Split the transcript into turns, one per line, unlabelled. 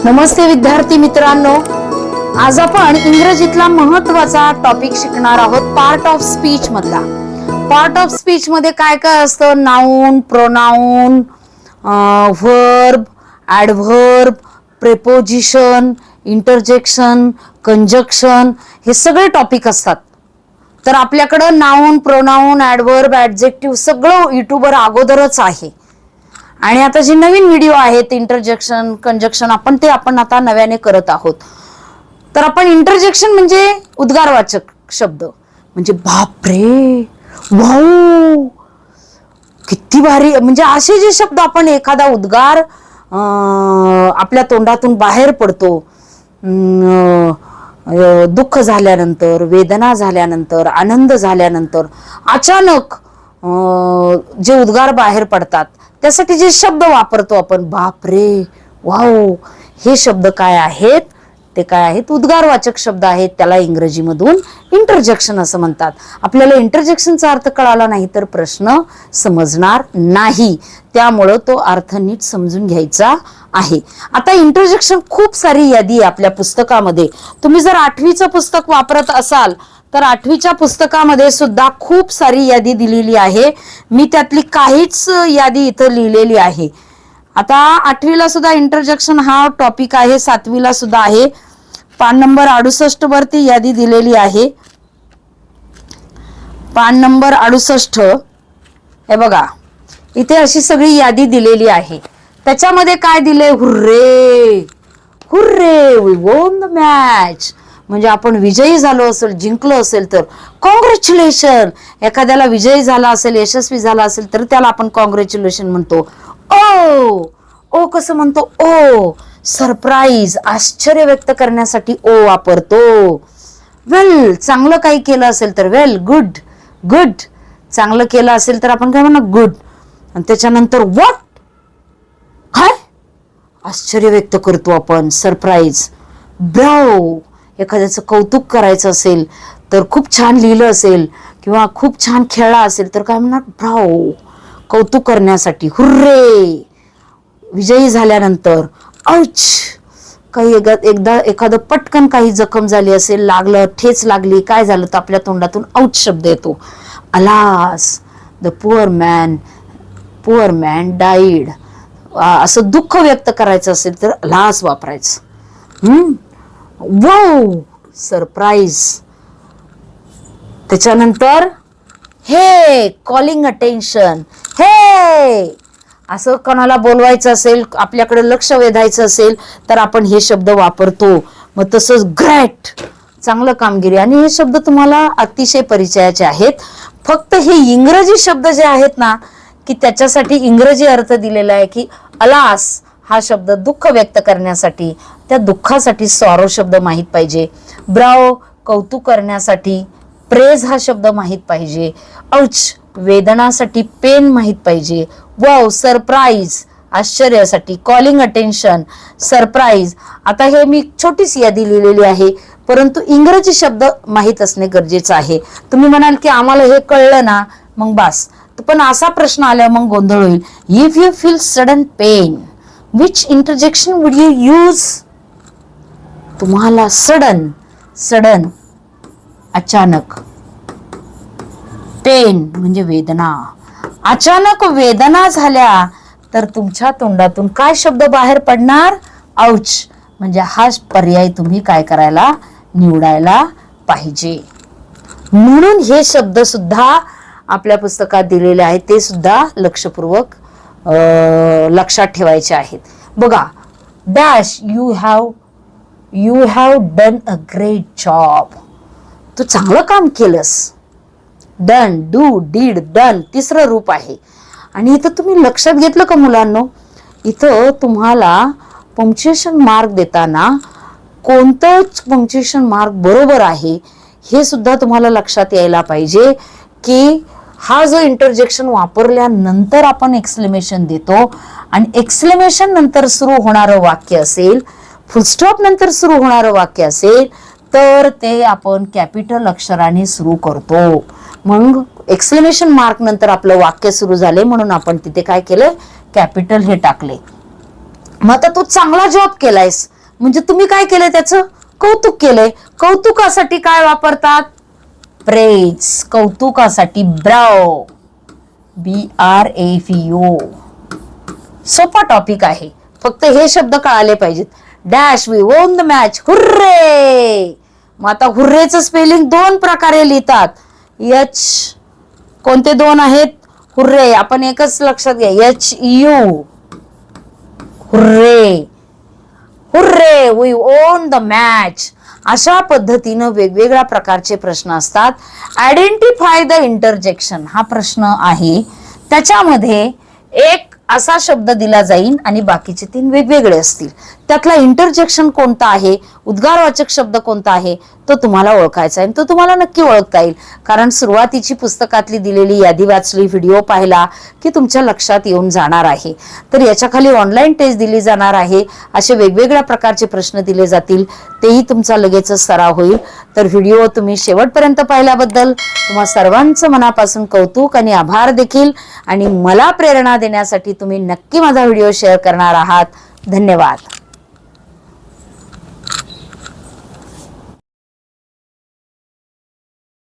नमस्ते विद्यार्थी मित्रांनो, आज आपण इंग्रजीतला महत्त्वाचा टॉपिक शिकणार आहोत. पार्ट ऑफ स्पीच मधला. पार्ट ऑफ स्पीच मध्ये काय काय असतं? Noun, pronoun, verb, adverb, preposition, interjection, conjunction, हे सगळे टॉपिक असतात. तर आपल्याकडं नाउन, प्रोनाउन, ॲडव्हर्ब, ॲडजेक्टिव्ह सगळं युट्यूबवर अगोदरच आहे. आणि आता जे नवीन व्हिडिओ आहेत इंटरजेक्शन, कंजक्शन, आपण आता नव्याने करत आहोत. तर आपण इंटरजेक्शन म्हणजे उद्गारवाचक शब्द, म्हणजे बापरे, वाव, किती भारी, म्हणजे असे जे शब्द आपण एखादा उद्गार आपल्या तोंडातून बाहेर पडतो, दुःख झाल्यानंतर, वेदना झाल्यानंतर, आनंद झाल्यानंतर अचानक जे उद्गार बाहेर पडतात त्यासाठी जे शब्द वापरतो आपण, बापरे, वाव, हे शब्द काय आहेत? ते काय आहेत? उद्गारवाचक शब्द आहेत. त्याला इंग्रजीमधून इंटरजेक्शन असं म्हणतात. आपल्याला इंटरजेक्शनचा अर्थ कळाला नाही तर प्रश्न समजणार नाही, त्यामुळं तो अर्थ नीट समजून घ्यायचा आहे. आता इंटरजेक्शन खूप सारी यादी आहे आपल्या पुस्तकामध्ये. तुम्ही जर 8वीचं पुस्तक वापरत असाल तर 8वीच्या पुस्तकामध्ये सुद्धा खूप सारी यादी दिलेली आहे. मी त्यातली काहीच यादी इथं लिहिलेली आहे. आता 8वीला सुद्धा इंटरजेक्शन हा टॉपिक आहे, 7वीला सुद्धा आहे. पान नंबर 68 वरती यादी दिलेली आहे. पान नंबर 68, हे बघा, इथे अशी सगळी यादी दिलेली आहे. त्याच्यामध्ये काय दिले? Hurray, hurray, we won the match, म्हणजे आपण विजयी झालो असेल, जिंकलो असेल तर कॉंग्रॅच्युलेशन. एखाद्याला विजयी झाला असेल, यशस्वी झाला असेल तर त्याला आपण कॉंग्रॅच्युलेशन म्हणतो. ओ, ओ कसं म्हणतो? ओ. सरप्राईज, आश्चर्य व्यक्त करण्यासाठी ओ वापरतो. वेल, चांगलं काही केलं असेल तर वेल, गुड, गुड, चांगलं केलं असेल तर आपण काय म्हणणार? गुड. आणि त्याच्यानंतर व्हॉट, काय? आश्चर्य व्यक्त करतो आपण, सरप्राईज. ब्राव, एखाद्याचं कौतुक करायचं असेल तर, खूप छान लिहिलं असेल किंवा खूप छान खेळला असेल तर काय म्हणणार? ब्राव, कौतुक करण्यासाठी. हुर्रे, विजयी झाल्यानंतर. औच, काही एकदा एखादं पटकन काही जखम झाली असेल, लागलं, ठेच लागली, काय झालं तर आपल्या तोंडातून औच शब्द येतो. Alas, the poor man died, असं दुःख व्यक्त करायचं असेल तर अलास वापरायचं. Wow, surprise. त्याच्यानंतर हे, कॉलिंग अटेन्शन. हे, असं कोणाला बोलवायचं असेल, आपल्याकडे लक्ष वेधायचं असेल तर आपण हे शब्द वापरतो. मग तसंच ग्रेट, चांगलं कामगिरी. आणि हे शब्द तुम्हाला अतिशय परिचयाचे आहेत. फक्त हे इंग्रजी शब्द जे आहेत ना, की त्याच्यासाठी इंग्रजी अर्थ दिलेला आहे की अलास हा शब्द दुःख व्यक्त करण्यासाठी, त्या दुःखासाठी सॉरो शब्द माहीत पाहिजे. ब्राव, कौतुक करण्यासाठी प्रेज हा शब्द माहीत पाहिजे. औच, वेदनासाठी पेन माहीत पाहिजे. वाव, सरप्राईज, आश्चर्यासाठी. Calling attention, surprise. आता हे मी छोटीच यादी लिहिलेली आहे, परंतु इंग्रजी शब्द माहीत असणे गरजेचं आहे. तुम्ही म्हणाल की आम्हाला हे कळलं ना, मग बास. पण असा प्रश्न आला मग गोंधळ होईल. If you feel sudden pain, which interjection would you use? तुम्हाला सडन, अचानक, पेन म्हणजे वेदना, अचानक वेदना झाल्या तर तुमच्या तोंडातून काय शब्द बाहेर पडणार? औच, म्हणजे हा पर्याय तुम्ही काय करायला, निवडायला पाहिजे. म्हणून हे शब्द सुद्धा आपल्या पुस्तकात दिलेले आहेत, ते सुद्धा लक्षपूर्वक लक्षात ठेवायचे आहेत. बघा, dash, you have done a great job, तू चांगलं काम केलंस. डन, डू, डीड, डन, तिसरं रूप आहे. आणि इथं तुम्ही लक्षात घेतलं का मुलांनो, इथं तुम्हाला पंक्च्युएशन मार्क देताना कोणतं पंक्च्युएशन मार्क बरोबर आहे हे सुद्धा तुम्हाला लक्षात यायला पाहिजे. की हा जो इंटरजेक्शन वापरल्यानंतर आपण एक्सक्लेमेशन देतो आणि एक्सक्लेमेशन नंतर सुरू होणारं वाक्य असेल, फुलस्टॉप नंतर सुरू होणारं वाक्य असेल तर ते आपण कॅपिटल अक्षराने सुरू करतो. मग एक्सक्लेमेशन मार्क नंतर आपलं वाक्य सुरू झाले म्हणून आपण तिथे काय केलं? कॅपिटल हे टाकले. मग आता तू चांगला जॉब केलायस, म्हणजे तुम्ही काय केलंय, त्याचं कौतुक केलंय. कौतुकासाठी काय वापरतात, प्रेज. कौतुकासाठी ब्रावो, BRAVO. सोपा टॉपिक आहे, फक्त हे शब्द कळाले पाहिजेत. Dash, we won the match, hurray. मग आता हुर्रेचं स्पेलिंग दोन प्रकारे लिहितात. एच, कोणते दोन आहेत, हुर्रे. आपण एकच लक्षात घ्या, HU, hurray. Hurray, we won the match. अशा पद्धतीनं वेगवेगळ्या प्रकारचे प्रश्न असतात. आयडेंटिफाय द इंटरजेक्शन हा प्रश्न आहे. त्याच्यामध्ये एक असा शब्द दिला जाईल आणि बाकीचे 3 वेगवेगळे असतील. त्यातला इंटरजेक्शन कोणता आहे, उद्गारवाचक शब्द कोणता आहे, तो तुम्हाला ओळखायचा आहे. तो तुम्हाला नक्की ओळखता येईल, कारण सुरुवातीची पुस्तकातली दिलेली यादी वाचली, व्हिडिओ पाहिला की तुमच्या लक्षात येऊन जाणार आहे. तर याच्या खाली ऑनलाईन टेस्ट दिली जाणार आहे. असे वेगवेगळ्या प्रकारचे प्रश्न दिले जातील, तेही तुमचा लगेचच सराव होईल. तर व्हिडिओ तुम्ही शेवटपर्यंत पाहिल्याबद्दल तुम्हा सर्वांचं मनापासून कौतुक आणि आभार देखील. आणि मला प्रेरणा देण्यासाठी तुम्ही नक्की माझा व्हिडिओ शेअर करणार आहात. धन्यवाद.